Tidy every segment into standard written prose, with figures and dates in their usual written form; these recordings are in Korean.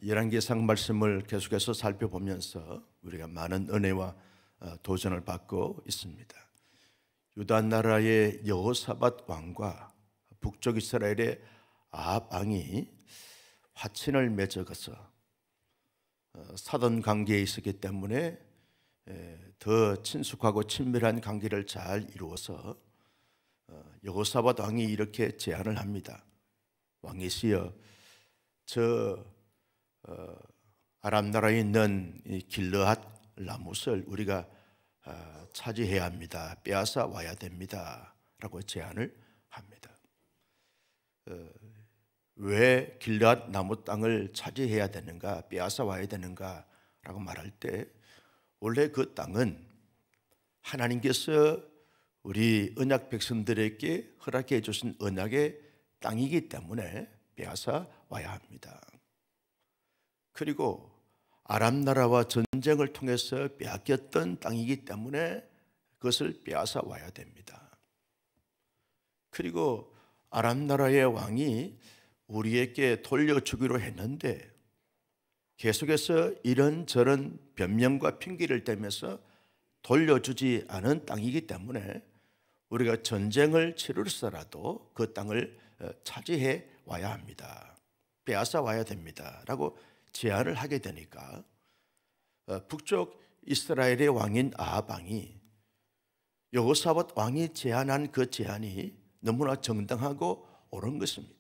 열왕기상 말씀을 계속해서 살펴보면서 우리가 많은 은혜와 도전을 받고 있습니다. 유다 나라의 여호사밧 왕과 북쪽 이스라엘의 아합 왕이 화친을 맺어서 사돈 관계에 있었기 때문에 더 친숙하고 친밀한 관계를 잘 이루어서 여호사밧 왕이 이렇게 제안을 합니다. 왕이시여, 저 아람 나라에 있는 이 길르앗 라못을 우리가 차지해야 합니다. 빼앗아 와야 됩니다. 라고 제안을 합니다. 왜 길르앗 라못 땅을 차지해야 되는가, 빼앗아 와야 되는가 라고 말할 때, 원래 그 땅은 하나님께서 우리 언약 백성들에게 허락해 주신 언약의 땅이기 때문에 빼앗아 와야 합니다. 그리고 아람 나라와 전쟁을 통해서 빼앗겼던 땅이기 때문에 그것을 빼앗아 와야 됩니다. 그리고 아람 나라의 왕이 우리에게 돌려주기로 했는데 계속해서 이런저런 변명과 핑계를 대면서 돌려주지 않은 땅이기 때문에 우리가 전쟁을 치르서라도 그 땅을 차지해 와야 합니다. 빼앗아 와야 됩니다. 라고 제안을 하게 되니까 북쪽 이스라엘의 왕인 아합 왕이 여호사밧 왕이 제안한 그 제안이 너무나 정당하고 옳은 것입니다.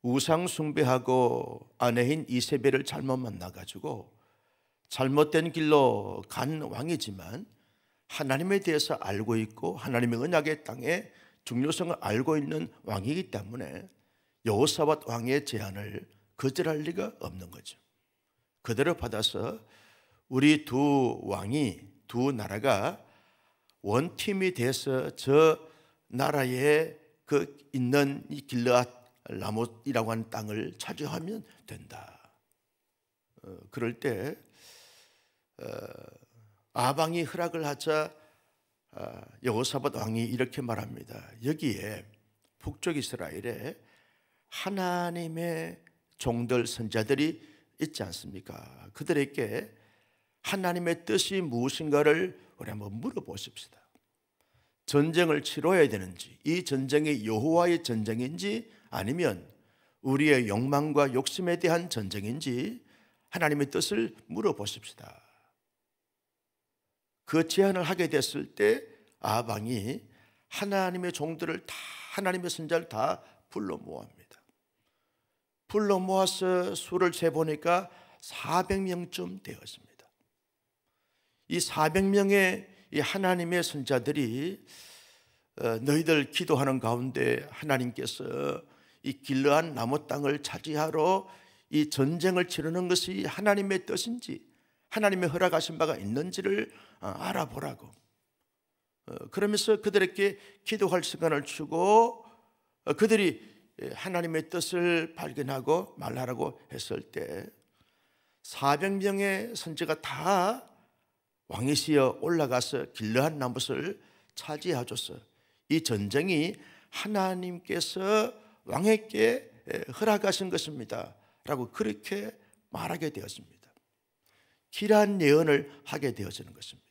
우상 숭배하고 아내인 이세벨을 잘못 만나가지고 잘못된 길로 간 왕이지만 하나님에 대해서 알고 있고 하나님의 언약의 땅의 중요성을 알고 있는 왕이기 때문에 여호사밧 왕의 제안을 거절할 리가 없는 거죠. 그대로 받아서 우리 두 왕이, 두 나라가 원팀이 돼서 저 나라에 그 있는 이 길르앗 라못이라고 하는 땅을 차지하면 된다. 그럴 때 아합 왕이 허락을 하자 여호사밧 왕이 이렇게 말합니다. 여기에 북쪽 이스라엘에 하나님의 종들 선자들이 있지 않습니까? 그들에게 하나님의 뜻이 무엇인가를 우리 한번 물어보십시다. 전쟁을 치러야 되는지, 이 전쟁이 여호와의 전쟁인지 아니면 우리의 욕망과 욕심에 대한 전쟁인지 하나님의 뜻을 물어보십시다. 그 제안을 하게 됐을 때 아합 왕이 하나님의 종들을 다, 하나님의 선자를 다 불러 모읍니다. 불러 모아서 수를 재보니까 400명쯤 되었습니다. 이 400명의 이 하나님의 선자들이 너희들 기도하는 가운데 하나님께서 이 길르앗 라못 땅을 차지하러 이 전쟁을 치르는 것이 하나님의 뜻인지 하나님의 허락하신 바가 있는지를 알아보라고. 그러면서 그들에게 기도할 시간을 주고 그들이 하나님의 뜻을 발견하고 말하라고 했을 때 400명의 선지가 다 왕이시여 올라가서 길르앗 라못을 차지하셔서 이 전쟁이 하나님께서 왕에게 허락하신 것입니다 라고 그렇게 말하게 되었습니다. 길한 예언을 하게 되어지는 것입니다.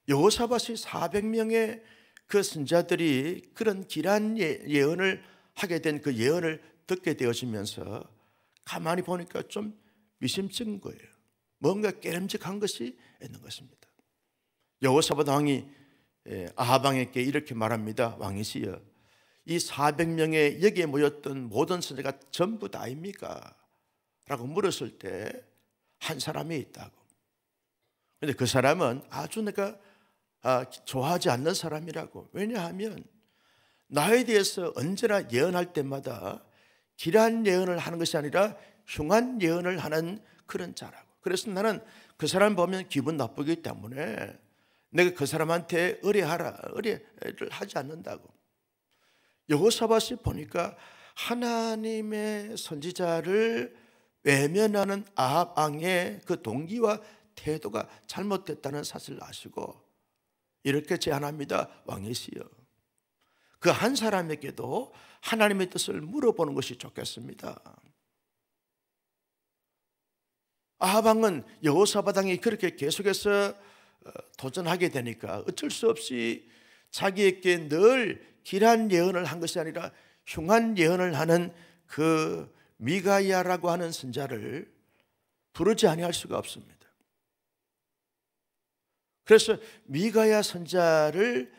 여호사밧이 400명의 그 선자들이 그런 길한 예언을 하게 된 그 예언을 듣게 되어지면서 가만히 보니까 좀 미심쩍은 거예요. 뭔가 깨름직한 것이 있는 것입니다. 여호사밧 왕이 아합 왕에게 이렇게 말합니다. 왕이시여, 이 400명의 여기에 모였던 모든 선자가 전부 다입니까? 라고 물었을 때 한 사람이 있다고. 그런데 그 사람은 아주 내가 좋아하지 않는 사람이라고. 왜냐하면 나에 대해서 언제나 예언할 때마다 길한 예언을 하는 것이 아니라 흉한 예언을 하는 그런 자라고. 그래서 나는 그 사람 보면 기분 나쁘기 때문에 내가 그 사람한테 의뢰를 하지 않는다고. 여호사밧이 보니까 하나님의 선지자를 외면하는 아합 왕의 그 동기와 태도가 잘못됐다는 사실을 아시고 이렇게 제안합니다. 왕이시여, 그 한 사람에게도 하나님의 뜻을 물어보는 것이 좋겠습니다. 아합 왕은 여호사밧 왕이 그렇게 계속해서 도전하게 되니까 어쩔 수 없이 자기에게 늘 길한 예언을 한 것이 아니라 흉한 예언을 하는 그 미가야라고 하는 선자를 부르지 아니할 수가 없습니다. 그래서 미가야 선자를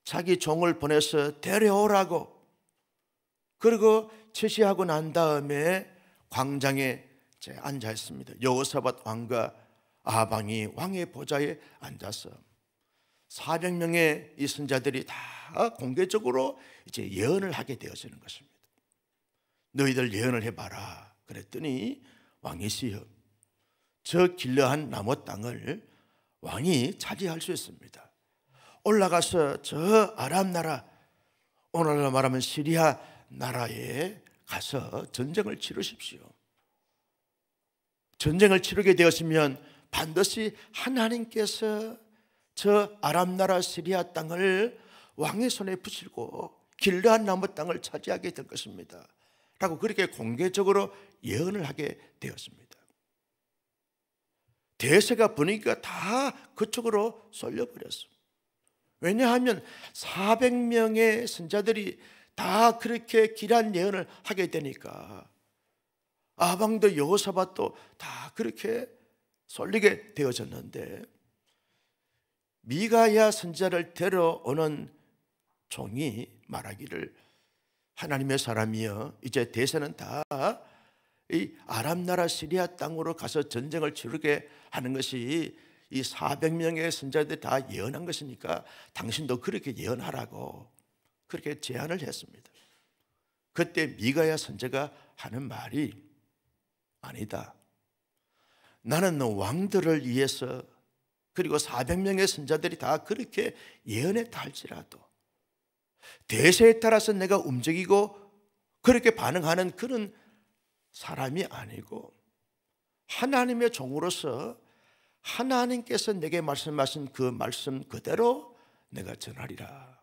자기 종을 보내서 데려오라고, 그리고 제시하고 난 다음에 광장에 앉아 있습니다. 여호사밧 왕과 아합 왕이 왕의 보좌에 앉아서 400명의 이 선자들이 다 공개적으로 이제 예언을 하게 되어지는 것입니다. 너희들 예언을 해봐라. 그랬더니 왕이시여, 저 길르한 나무 땅을 왕이 차지할 수 있습니다. 올라가서 저 아람 나라, 오늘날 말하면 시리아 나라에 가서 전쟁을 치르십시오. 전쟁을 치르게 되었으면 반드시 하나님께서 저 아람 나라 시리아 땅을 왕의 손에 붙이고 길르한 나무 땅을 차지하게 될 것입니다 라고 그렇게 공개적으로 예언을 하게 되었습니다. 대세가 분위기가 다 그쪽으로 쏠려버렸어요. 왜냐하면 400명의 선자들이 다 그렇게 길한 예언을 하게 되니까 아합 왕도 여호사밧도 다 그렇게 쏠리게 되어졌는데, 미가야 선자를 데려오는 종이 말하기를 하나님의 사람이여, 이제 대세는 다 이 아람 나라 시리아 땅으로 가서 전쟁을 치르게 하는 것이 이 400명의 선자들이 다 예언한 것이니까 당신도 그렇게 예언하라고 그렇게 제안을 했습니다. 그때 미가야 선자가 하는 말이 아니다. 나는 왕들을 위해서, 그리고 400명의 선자들이 다 그렇게 예언했다 할지라도 대세에 따라서 내가 움직이고 그렇게 반응하는 그런 사람이 아니고 하나님의 종으로서 하나님께서 내게 말씀하신 그 말씀 그대로 내가 전하리라.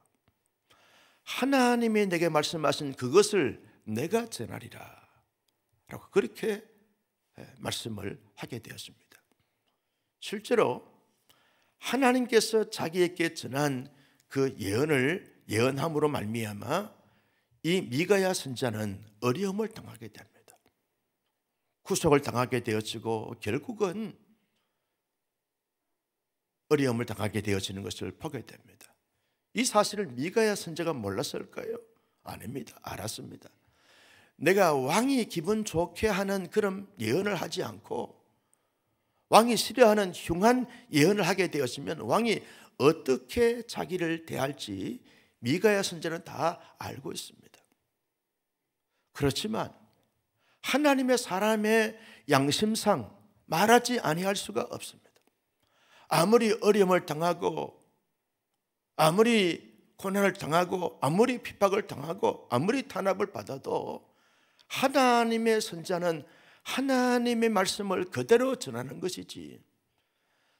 하나님이 내게 말씀하신 그것을 내가 전하리라 라고 그렇게 말씀을 하게 되었습니다. 실제로 하나님께서 자기에게 전한 그 예언을 예언함으로 말미암아 이 미가야 선자는 어려움을 당하게 됩니다. 구속을 당하게 되어지고 결국은 어려움을 당하게 되어지는 것을 보게 됩니다. 이 사실을 미가야 선자가 몰랐을까요? 아닙니다. 알았습니다. 내가 왕이 기분 좋게 하는 그런 예언을 하지 않고 왕이 싫어하는 흉한 예언을 하게 되었으면 왕이 어떻게 자기를 대할지 미가야 선자는 다 알고 있습니다. 그렇지만 하나님의 사람의 양심상 말하지 아니할 수가 없습니다. 아무리 어려움을 당하고 아무리 고난을 당하고 아무리 핍박을 당하고 아무리 탄압을 받아도 하나님의 선자는 하나님의 말씀을 그대로 전하는 것이지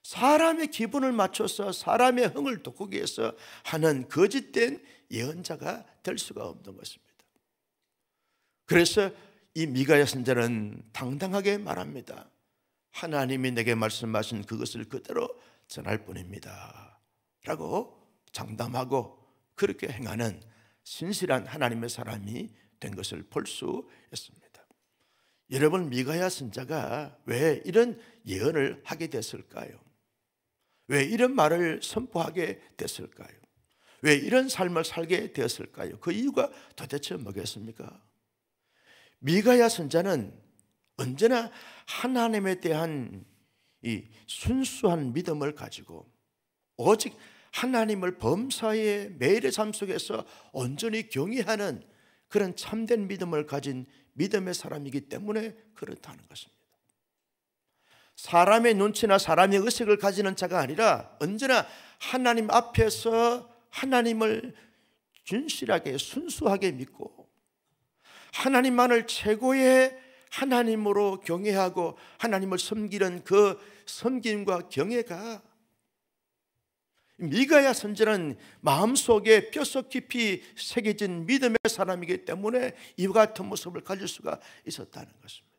사람의 기분을 맞춰서 사람의 흥을 돋구기 위해서 하는 거짓된 예언자가 될 수가 없는 것입니다. 그래서 이 미가야 선자는 당당하게 말합니다. 하나님이 내게 말씀하신 그것을 그대로 전할 뿐입니다 라고 장담하고 그렇게 행하는 신실한 하나님의 사람이 된 것을 볼 수 있습니다. 여러분, 미가야 선자가 왜 이런 예언을 하게 됐을까요? 왜 이런 말을 선포하게 됐을까요? 왜 이런 삶을 살게 되었을까요? 그 이유가 도대체 뭐겠습니까? 미가야 선자는 언제나 하나님에 대한 이 순수한 믿음을 가지고 오직 하나님을 범사의 매일의 삶 속에서 온전히 경외하는 그런 참된 믿음을 가진 믿음의 사람이기 때문에 그렇다는 것입니다. 사람의 눈치나 사람의 의식을 가지는 자가 아니라 언제나 하나님 앞에서 하나님을 진실하게 순수하게 믿고 하나님만을 최고의 하나님으로 경외하고 하나님을 섬기는 그 섬김과 경외가 미가야 선자는 마음속에 뼛속 깊이 새겨진 믿음의 사람이기 때문에 이와 같은 모습을 가질 수가 있었다는 것입니다.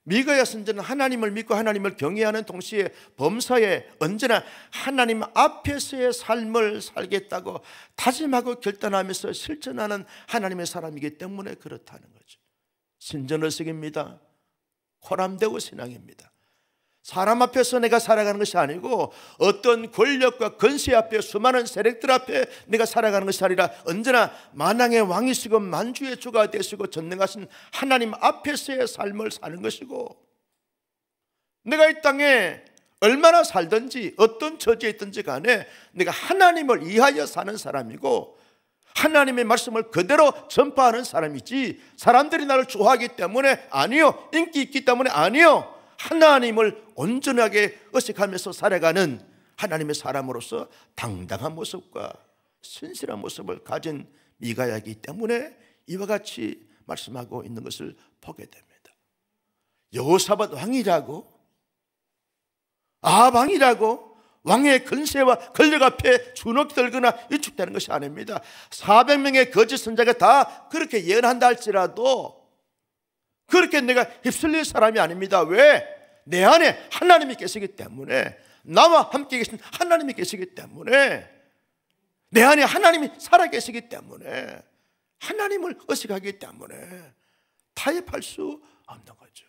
미가야 선지자는 하나님을 믿고 하나님을 경외하는 동시에 범사에 언제나 하나님 앞에서의 삶을 살겠다고 다짐하고 결단하면서 실천하는 하나님의 사람이기 때문에 그렇다는 거죠. 신전의식입니다. 호람되고 신앙입니다. 사람 앞에서 내가 살아가는 것이 아니고 어떤 권력과 권세 앞에 수많은 세력들 앞에 내가 살아가는 것이 아니라 언제나 만왕의 왕이시고 만주의 주가 되시고 전능하신 하나님 앞에서의 삶을 사는 것이고, 내가 이 땅에 얼마나 살든지 어떤 처지에 있든지 간에 내가 하나님을 이하여 사는 사람이고 하나님의 말씀을 그대로 전파하는 사람이지, 사람들이 나를 좋아하기 때문에 아니요, 인기 있기 때문에 아니요, 하나님을 온전하게 의식하면서 살아가는 하나님의 사람으로서 당당한 모습과 신실한 모습을 가진 미가야이기 때문에 이와 같이 말씀하고 있는 것을 보게 됩니다. 여호사밧 왕이라고, 아합 왕이라고 왕의 근세와 권력 앞에 주눅 들거나 위축되는 것이 아닙니다. 400명의 거짓 선자가 다 그렇게 예언한다 할지라도 그렇게 내가 휩쓸릴 사람이 아닙니다. 왜? 내 안에 하나님이 계시기 때문에, 나와 함께 계신 하나님이 계시기 때문에, 내 안에 하나님이 살아계시기 때문에, 하나님을 의식하기 때문에 타협할 수 없는 거죠.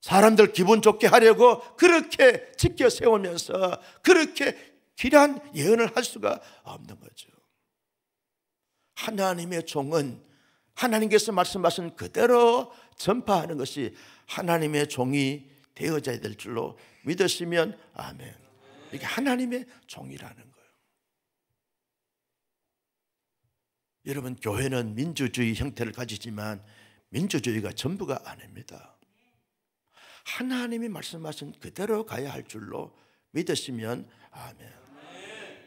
사람들 기분 좋게 하려고 그렇게 지켜 세우면서 그렇게 길한 예언을 할 수가 없는 거죠. 하나님의 종은 하나님께서 말씀하신 그대로 전파하는 것이 하나님의 종이 되어져야 될 줄로 믿으시면 아멘. 이게 하나님의 종이라는 거예요. 여러분, 교회는 민주주의 형태를 가지지만 민주주의가 전부가 아닙니다. 하나님이 말씀하신 그대로 가야 할 줄로 믿으시면 아멘.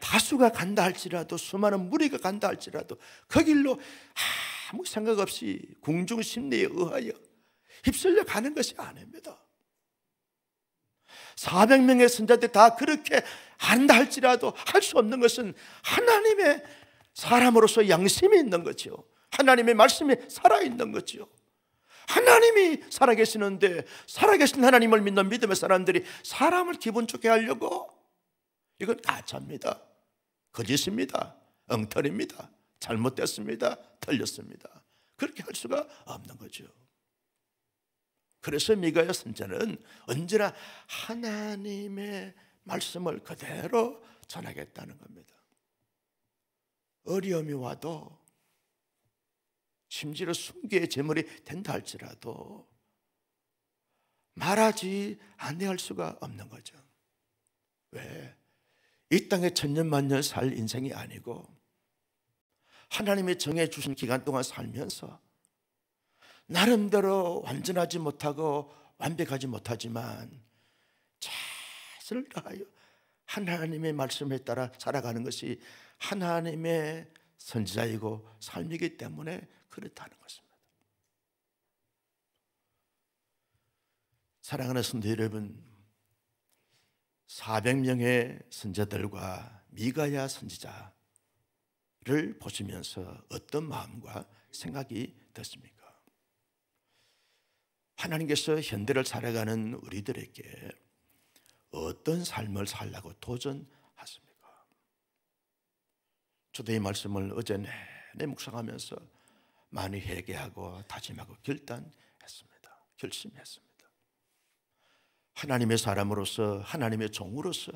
다수가 간다 할지라도, 수많은 무리가 간다 할지라도 그 길로 아무 생각 없이 궁중 심리에 의하여 휩쓸려 가는 것이 아닙니다. 400명의 선자들 다 그렇게 한다 할지라도 할 수 없는 것은 하나님의 사람으로서 양심이 있는 거죠. 하나님의 말씀이 살아있는 거죠. 하나님이 살아계시는데 살아계신 하나님을 믿는 믿음의 사람들이 사람을 기분 좋게 하려고, 이건 가짜입니다. 거짓입니다. 엉터리입니다. 잘못됐습니다. 틀렸습니다. 그렇게 할 수가 없는 거죠. 그래서 미가야 선지자는 언제나 하나님의 말씀을 그대로 전하겠다는 겁니다. 어려움이 와도, 심지어 순교의 제물이 된다 할지라도 말하지 아니할 수가 없는 거죠. 왜? 이 땅에 천년만년 살 인생이 아니고 하나님이 정해 주신 기간 동안 살면서 나름대로 완전하지 못하고 완벽하지 못하지만 최선을 다하여 하나님의 말씀에 따라 살아가는 것이 하나님의 선지자이고 삶이기 때문에 그렇다는 것입니다. 사랑하는 성도 여러분, 400명의 선지자들과 미가야 선지자를 보시면서 어떤 마음과 생각이 드십니까? 하나님께서 현대를 살아가는 우리들에게 어떤 삶을 살라고 도전하십니까? 저도 이 말씀을 어제 내내 묵상하면서 많이 회개하고 다짐하고 결심했습니다. 하나님의 사람으로서, 하나님의 종으로서,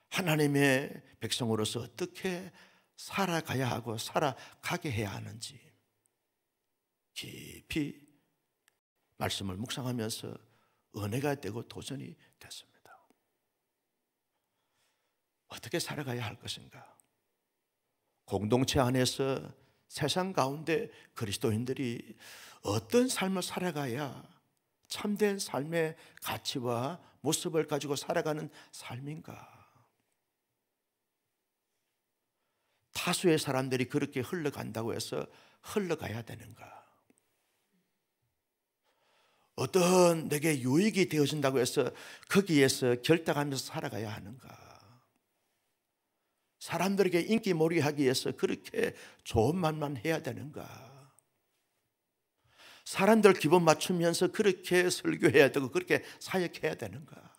하나님의 백성으로서 어떻게 살아가야 하고 살아가게 해야 하는지 깊이 말씀을 묵상하면서 은혜가 되고 도전이 됐습니다. 어떻게 살아가야 할 것인가? 공동체 안에서 세상 가운데 그리스도인들이 어떤 삶을 살아가야 참된 삶의 가치와 모습을 가지고 살아가는 삶인가? 다수의 사람들이 그렇게 흘러간다고 해서 흘러가야 되는가? 어떤 내게 유익이 되어진다고 해서 거기에서 결탁하면서 살아가야 하는가? 사람들에게 인기몰이 하기 위해서 그렇게 좋은 말만 해야 되는가? 사람들 기분 맞추면서 그렇게 설교해야 되고 그렇게 사역해야 되는가?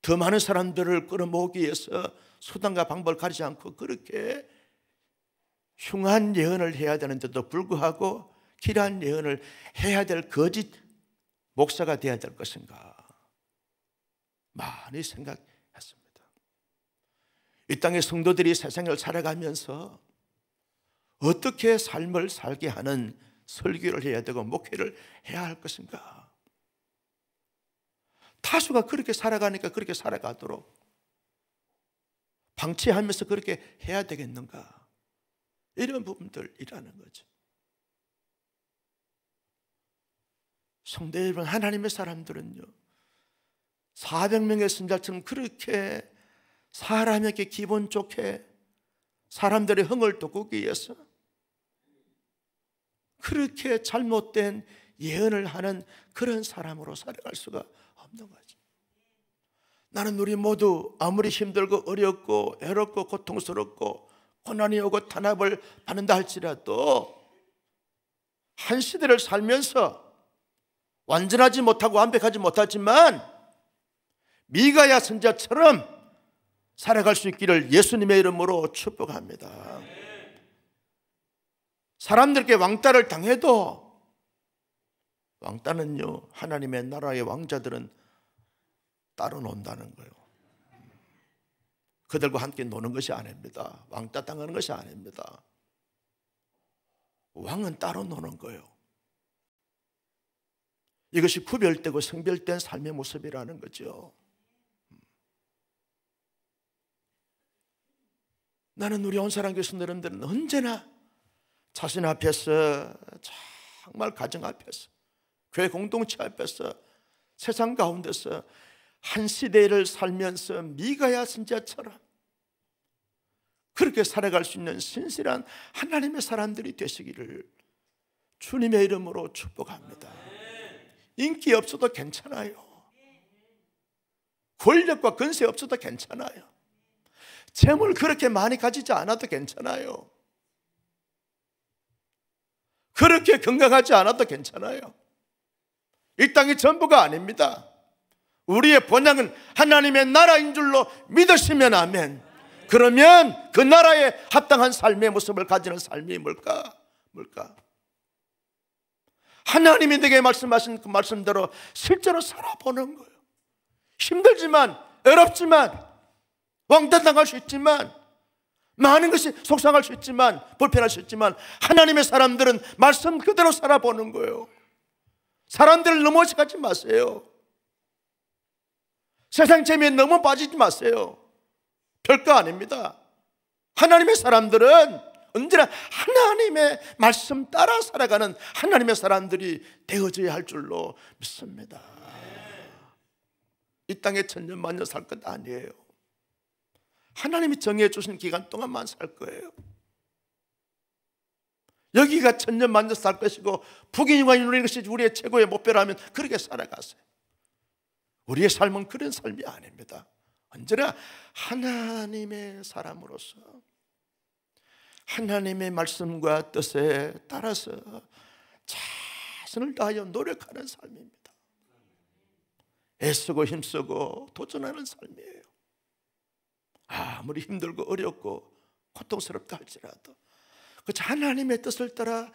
더 많은 사람들을 끌어모으기 위해서 수단과 방법을 가리지 않고 그렇게 흉한 예언을 해야 되는데도 불구하고 길한 예언을 해야 될 거짓 목사가 되어야 될 것인가? 많이 생각했습니다. 이 땅의 성도들이 세상을 살아가면서 어떻게 삶을 살게 하는 설교를 해야 되고 목회를 해야 할 것인가? 타수가 그렇게 살아가니까 그렇게 살아가도록 방치하면서 그렇게 해야 되겠는가? 이런 부분들이라는 거죠. 성도 여러분, 하나님의 사람들은요 400명의 선자처럼 그렇게 사람에게 기분 좋게 사람들의 흥을 돋구기 위해서 그렇게 잘못된 예언을 하는 그런 사람으로 살아갈 수가 없는 거죠. 나는 우리 모두 아무리 힘들고 어렵고 외롭고 고통스럽고 고난이 오고 탄압을 받는다 할지라도 한 시대를 살면서 완전하지 못하고 완벽하지 못하지만 미가야 선자처럼 살아갈 수 있기를 예수님의 이름으로 축복합니다. 사람들께 왕따를 당해도 왕따는요 하나님의 나라의 왕자들은 따로 논다는 거예요. 그들과 함께 노는 것이 아닙니다. 왕따 당하는 것이 아닙니다. 왕은 따로 노는 거예요. 이것이 구별되고 성별된 삶의 모습이라는 거죠. 나는 우리 온사랑 교수님들은 언제나 자신 앞에서 정말 가정 앞에서 교회 공동체 앞에서 세상 가운데서 한 시대를 살면서 미가야 선자처럼 그렇게 살아갈 수 있는 신실한 하나님의 사람들이 되시기를 주님의 이름으로 축복합니다. 인기 없어도 괜찮아요. 권력과 권세 없어도 괜찮아요. 재물 그렇게 많이 가지지 않아도 괜찮아요. 그렇게 건강하지 않아도 괜찮아요. 이 땅이 전부가 아닙니다. 우리의 본향은 하나님의 나라인 줄로 믿으시면 아멘. 그러면 그 나라에 합당한 삶의 모습을 가지는 삶이 뭘까? 하나님이 내게 말씀하신 그 말씀대로 실제로 살아보는 거예요. 힘들지만, 어렵지만, 왕따당할 수 있지만, 많은 것이 속상할 수 있지만, 불편할 수 있지만 하나님의 사람들은 말씀 그대로 살아보는 거예요. 사람들을 넘어가지 마세요. 세상 재미에 너무 빠지지 마세요. 별거 아닙니다. 하나님의 사람들은 언제나 하나님의 말씀 따라 살아가는 하나님의 사람들이 되어져야 할 줄로 믿습니다. 이 땅에 천년만년 살 것 아니에요. 하나님이 정해 주신 기간 동안만 살 거예요. 여기가 천년만년 살 것이고 부귀영화를 누리는 것이 우리의 최고의 목표라면 그렇게 살아가세요. 우리의 삶은 그런 삶이 아닙니다. 언제나 하나님의 사람으로서 하나님의 말씀과 뜻에 따라서 최선을 다하여 노력하는 삶입니다. 애쓰고 힘쓰고 도전하는 삶이에요. 아무리 힘들고 어렵고 고통스럽다 할지라도 그저 하나님의 뜻을 따라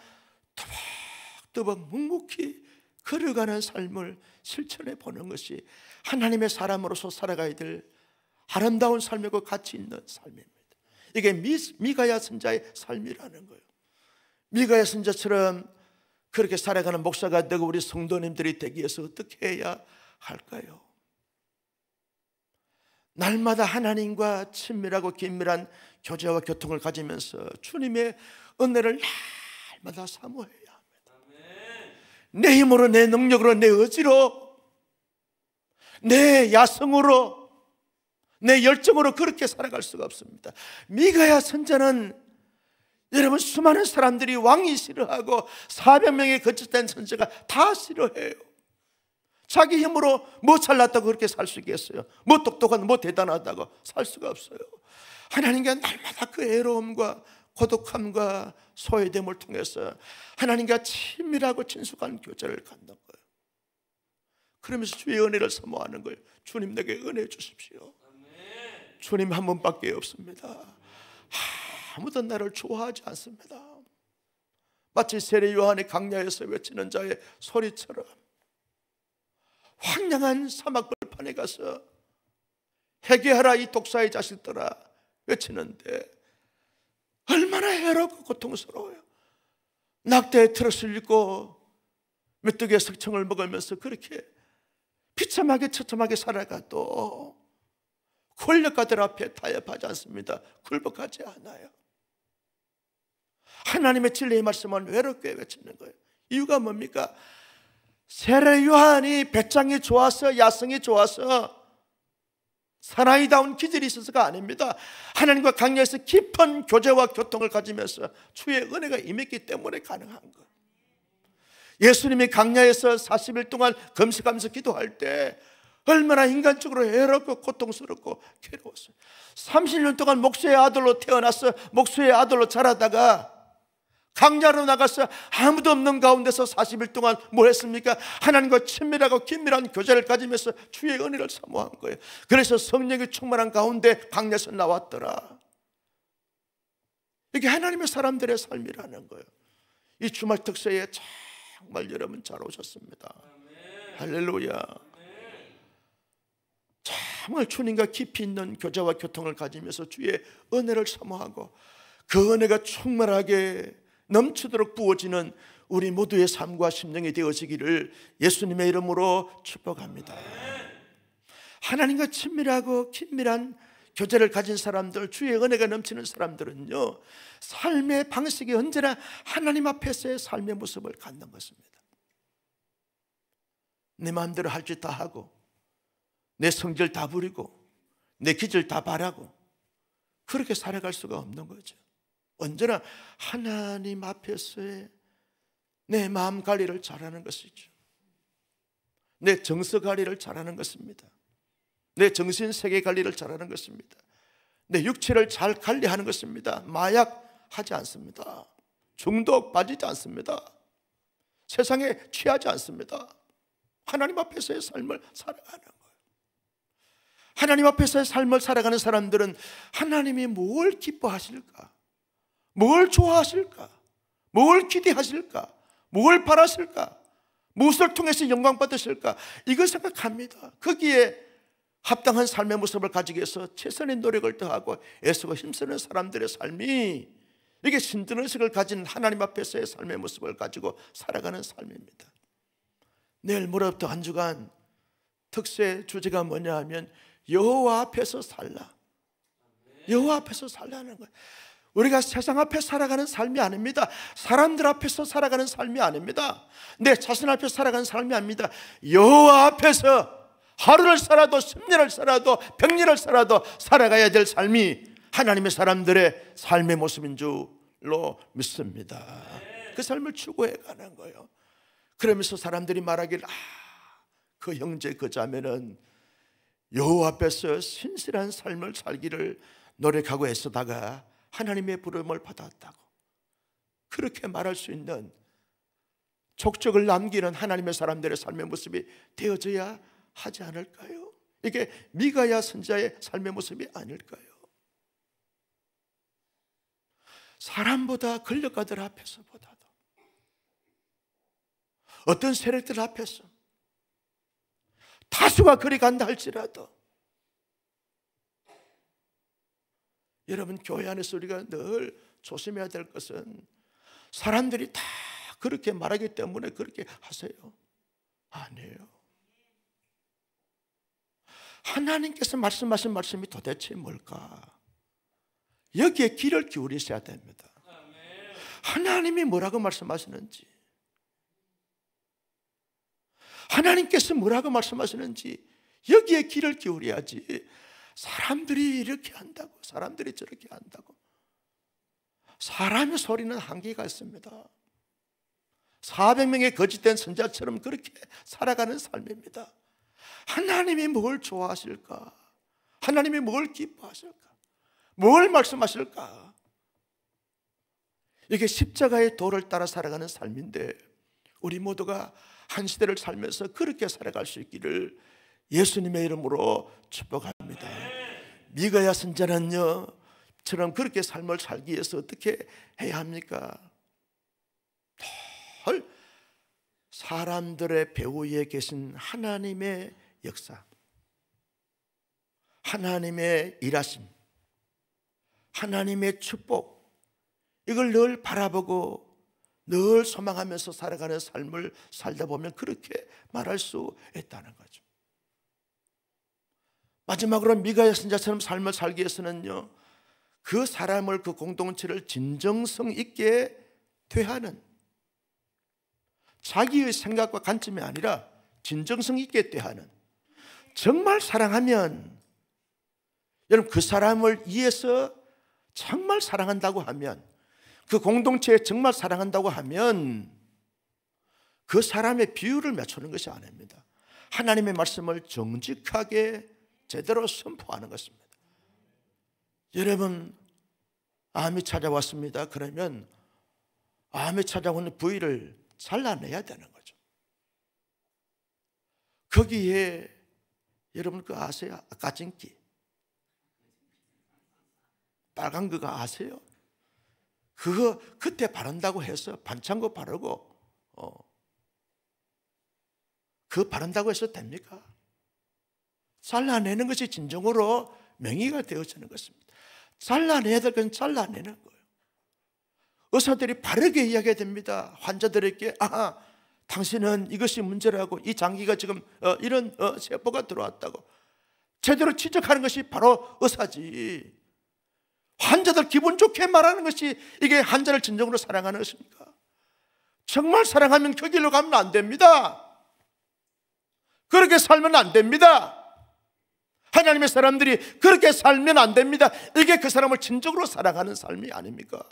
또박또박 묵묵히 걸어가는 삶을 실천해 보는 것이 하나님의 사람으로서 살아가야 될 아름다운 삶이고 가치 있는 삶입니다. 이게 미가야 선자의 삶이라는 거예요. 미가야 선자처럼 그렇게 살아가는 목사가 되고 우리 성도님들이 되기 위해서 어떻게 해야 할까요? 날마다 하나님과 친밀하고 긴밀한 교제와 교통을 가지면서 주님의 은혜를 날마다 사모해야 합니다. 내 힘으로, 내 능력으로, 내 의지로, 내 야성으로, 내 열정으로 그렇게 살아갈 수가 없습니다. 미가야 선자는 여러분 수많은 사람들이 왕이 싫어하고 400명의 거짓된 선자가 다 싫어해요. 자기 힘으로 뭐 잘났다고 그렇게 살 수 있겠어요? 뭐 똑똑한, 뭐 대단하다고 살 수가 없어요. 하나님께 날마다 그 애로움과 고독함과 소외됨을 통해서 하나님과 친밀하고 친숙한 교제를 갖는 거예요. 그러면서 주의 은혜를 사모하는 거예요. 주님 내게 은혜 주십시오. 주님 한 분밖에 없습니다. 아무도 나를 좋아하지 않습니다. 마치 세례 요한이 강야에서 외치는 자의 소리처럼 황량한 사막벌판에 가서 회개하라 이 독사의 자식들아 외치는데 얼마나 해롭고 고통스러워요. 낙타에 틀을 읽고 메뚜기의 석청을 먹으면서 그렇게 비참하게 처참하게 살아가도 권력가들 앞에 타협하지 않습니다. 굴복하지 않아요. 하나님의 진리의 말씀은 외롭게 외치는 거예요. 이유가 뭡니까? 세례 요한이 배짱이 좋아서 야성이 좋아서 사나이다운 기질이 있어서가 아닙니다. 하나님과 강야에서 깊은 교제와 교통을 가지면서 주의 은혜가 임했기 때문에 가능한 거예요. 예수님이 강야에서 40일 동안 금식하면서 기도할 때 얼마나 인간적으로 외롭고 고통스럽고 괴로웠어요. 30년 동안 목수의 아들로 태어나서 목수의 아들로 자라다가 강야로 나가서 아무도 없는 가운데서 40일 동안 뭘 했습니까? 하나님과 친밀하고 긴밀한 교제를 가지면서 주의 은혜를 사모한 거예요. 그래서 성령이 충만한 가운데 강야에서 나왔더라. 이게 하나님의 사람들의 삶이라는 거예요. 이 주말 특세에 정말 여러분 잘 오셨습니다. 할렐루야. 정말 주님과 깊이 있는 교제와 교통을 가지면서 주의 은혜를 사모하고 그 은혜가 충만하게 넘치도록 부어지는 우리 모두의 삶과 심령이 되어지기를 예수님의 이름으로 축복합니다. 하나님과 친밀하고 긴밀한 교제를 가진 사람들, 주의 은혜가 넘치는 사람들은요, 삶의 방식이 언제나 하나님 앞에서의 삶의 모습을 갖는 것입니다. 내 마음대로 할 짓 다 하고 내 성질 다 부리고 내 기질 다 바라고 그렇게 살아갈 수가 없는 거죠. 언제나 하나님 앞에서의 내 마음 관리를 잘하는 것이죠. 내 정서 관리를 잘하는 것입니다. 내 정신 세계 관리를 잘하는 것입니다. 내 육체를 잘 관리하는 것입니다. 마약하지 않습니다. 중독 빠지지 않습니다. 세상에 취하지 않습니다. 하나님 앞에서의 삶을 살아가는 거예요. 하나님 앞에서의 삶을 살아가는 사람들은 하나님이 뭘 기뻐하실까? 뭘 좋아하실까? 뭘 기대하실까? 뭘 바라실까? 무엇을 통해서 영광 받으실까? 이걸 생각합니다. 거기에 합당한 삶의 모습을 가지기 위해서 최선의 노력을 더하고 애쓰고 힘쓰는 사람들의 삶이 이게 신든의식을 가진 하나님 앞에서의 삶의 모습을 가지고 살아가는 삶입니다. 내일 모레부터 한 주간 특세 주제가 뭐냐 하면 여호와 앞에서 살라. 여호와 앞에서 살라는 거예요. 우리가 세상 앞에 살아가는 삶이 아닙니다. 사람들 앞에서 살아가는 삶이 아닙니다. 내 자신 앞에서 살아가는 삶이 아닙니다. 여호와 앞에서 하루를 살아도 10년을 살아도 100년을 살아도 살아가야 될 삶이 하나님의 사람들의 삶의 모습인 줄로 믿습니다. 그 삶을 추구해 가는 거예요. 그러면서 사람들이 말하기를 그 형제 그 자매는 여호와 앞에서 신실한 삶을 살기를 노력하고 애쓰다가 하나님의 부름을 받았다고 그렇게 말할 수 있는 족적을 남기는 하나님의 사람들의 삶의 모습이 되어져야 하지 않을까요? 이게 미가야 선지자의 삶의 모습이 아닐까요? 사람보다 권력가들 앞에서보다도 어떤 세력들 앞에서 다수가 그리 간다 할지라도 여러분 교회 안에서 우리가 늘 조심해야 될 것은 사람들이 다 그렇게 말하기 때문에 그렇게 하세요. 아니에요. 하나님께서 말씀하신 말씀이 도대체 뭘까? 여기에 귀를 기울이셔야 됩니다. 하나님이 뭐라고 말씀하시는지, 하나님께서 뭐라고 말씀하시는지 여기에 귀를 기울여야지. 사람들이 이렇게 한다고, 사람들이 저렇게 한다고. 사람의 소리는 한계가 있습니다. 400명의 거짓된 선자처럼 그렇게 살아가는 삶입니다. 하나님이 뭘 좋아하실까? 하나님이 뭘 기뻐하실까? 뭘 말씀하실까? 이게 십자가의 도를 따라 살아가는 삶인데 우리 모두가 한 시대를 살면서 그렇게 살아갈 수 있기를 예수님의 이름으로 축복합니다. 미가야 선자는요 처럼 그렇게 삶을 살기 위해서 어떻게 해야 합니까? 헐, 사람들의 배후에 계신 하나님의 역사, 하나님의 일하심, 하나님의 축복, 이걸 늘 바라보고 늘 소망하면서 살아가는 삶을 살다 보면 그렇게 말할 수 있다는 거죠. 마지막으로 미가야 선자처럼 삶을 살기 위해서는요 그 사람을, 그 공동체를 진정성 있게 대하는, 자기의 생각과 관점이 아니라 진정성 있게 대하는, 정말 사랑하면, 여러분 그 사람을 위해서 정말 사랑한다고 하면, 그 공동체에 정말 사랑한다고 하면 그 사람의 비율을 맞추는 것이 아닙니다. 하나님의 말씀을 정직하게 제대로 선포하는 것입니다. 여러분 암이 찾아왔습니다. 그러면 암이 찾아오는 부위를 잘라내야 되는 거죠. 거기에 여러분 그거 아세요? 가진기, 빨간 그거 아세요? 그거 그때 바른다고 해서 반창고 바르고 그거 바른다고 해서 됩니까? 잘라내는 것이 진정으로 명의가 되어지는 것입니다. 잘라내야 될 건 잘라내는 거예요. 의사들이 바르게 이야기해야 됩니다. 환자들에게 당신은 이것이 문제라고, 이 장기가 지금 이런 세포가 들어왔다고 제대로 지적하는 것이 바로 의사지. 환자들 기분 좋게 말하는 것이 이게 환자를 진정으로 사랑하는 것입니까? 정말 사랑하면 그 길로 가면 안 됩니다. 그렇게 살면 안 됩니다. 하나님의 사람들이 그렇게 살면 안 됩니다. 이게 그 사람을 진정으로 사랑하는 삶이 아닙니까?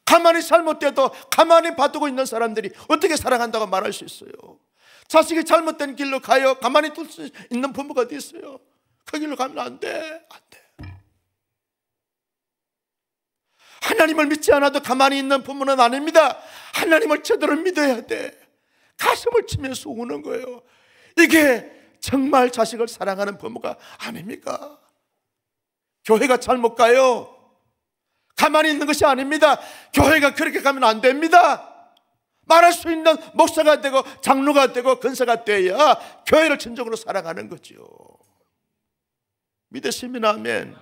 가만히 잘못돼도 가만히 봐두고 있는 사람들이 어떻게 사랑한다고 말할 수 있어요? 자식이 잘못된 길로 가요. 가만히 둘 수 있는 부모가 어디 있어요? 그 길로 가면 안 돼. 안 돼. 하나님을 믿지 않아도 가만히 있는 부모는 아닙니다. 하나님을 제대로 믿어야 돼. 가슴을 치면서 우는 거예요. 이게 정말 자식을 사랑하는 부모가 아닙니까? 교회가 잘못 가요. 가만히 있는 것이 아닙니다. 교회가 그렇게 가면 안 됩니다. 말할 수 있는 목사가 되고 장로가 되고 권사가 돼야 교회를 진정으로 사랑하는 거죠. 믿으시면 아멘.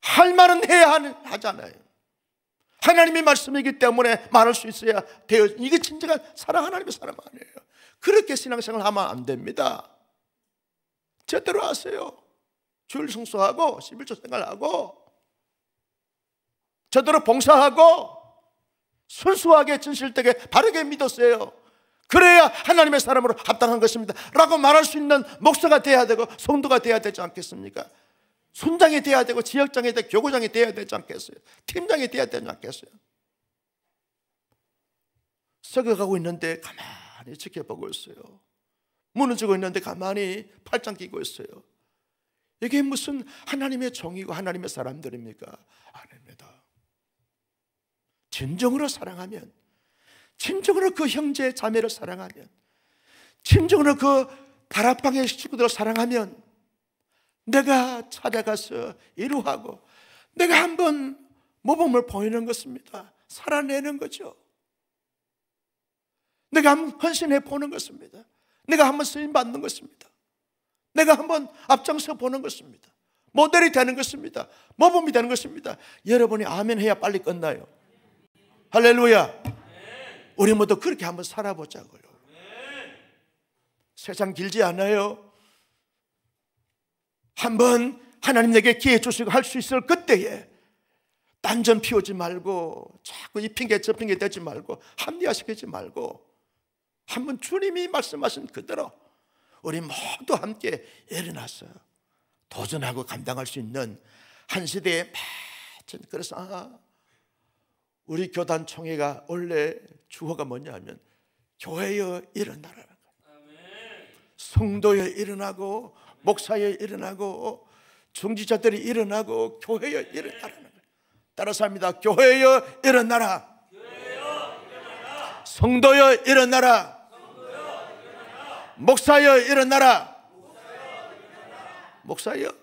할 말은 해야 하잖아요. 하나님의 말씀이기 때문에 말할 수 있어야 돼요. 이게 진정한 사랑, 하나님의 사람 아니에요. 그렇게 신앙생활 하면 안 됩니다. 제대로 하세요. 주일 성수하고 11조 생활하고 제대로 봉사하고 순수하게 진실되게 바르게 믿었어요. 그래야 하나님의 사람으로 합당한 것입니다 라고 말할 수 있는 목사가 돼야 되고 성도가 돼야 되지 않겠습니까? 순장이 돼야 되고 지역장이 되고 교구장이 돼야 되지 않겠어요? 팀장이 돼야 되지 않겠어요? 썩어가고 있는데 가만히 지켜보고 있어요. 무너지고 있는데 가만히 팔짱 끼고 있어요. 이게 무슨 하나님의 종이고 하나님의 사람들입니까? 아닙니다. 진정으로 사랑하면, 진정으로 그 형제 자매를 사랑하면, 진정으로 그 다락방의 식구들을 사랑하면 내가 찾아가서 위로하고 내가 한번 모범을 보이는 것입니다. 살아내는 거죠. 내가 한번 헌신해 보는 것입니다. 내가 한번 쓰임 받는 것입니다. 내가 한번 앞장서 보는 것입니다. 모델이 되는 것입니다. 모범이 되는 것입니다. 여러분이 아멘 해야 빨리 끝나요. 할렐루야. 우리 모두 그렇게 한번 살아보자고요. 세상 길지 않아요. 한번 하나님 내게 기회 주시고 할 수 있을 그때에 딴전 피우지 말고 자꾸 이 핑계 저 핑계 대지 말고 합리화시키지 말고 한번 주님이 말씀하신 그대로 우리 모두 함께 일어나서 도전하고 감당할 수 있는 한 시대에 그래서 우리 교단 총회가 원래 주어가 뭐냐면 교회여 일어나라는 거예요. 성도여 일어나고 목사여 일어나고 중지자들이 일어나고 교회여 일어나라는 거예요. 따라서 합니다. 교회여 일어나라. 성도여 일어나라. 목사여 일어나라. 목사여.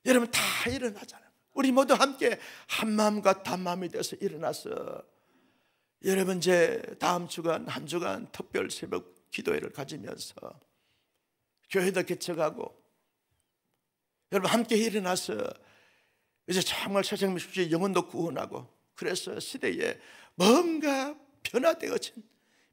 여러분 다 일어나잖아요. 우리 모두 함께 한마음과 단마음이 돼서 일어나서 여러분 이제 다음 주간 한 주간 특별 새벽 기도회를 가지면서 교회도 개척하고 여러분 함께 일어나서 이제 정말 세상 쉽게 영혼도 구원하고, 그래서 시대에 뭔가 변화되어진,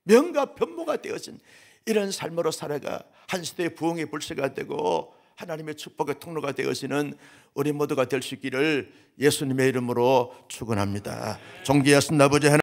뭔가 변모가 되어진 이런 삶으로 살아가 한 시대의 부흥의 불씨가 되고 하나님의 축복의 통로가 되어지는 우리 모두가 될 수 있기를 예수님의 이름으로 축원합니다. 존귀하신 아버지 하나님,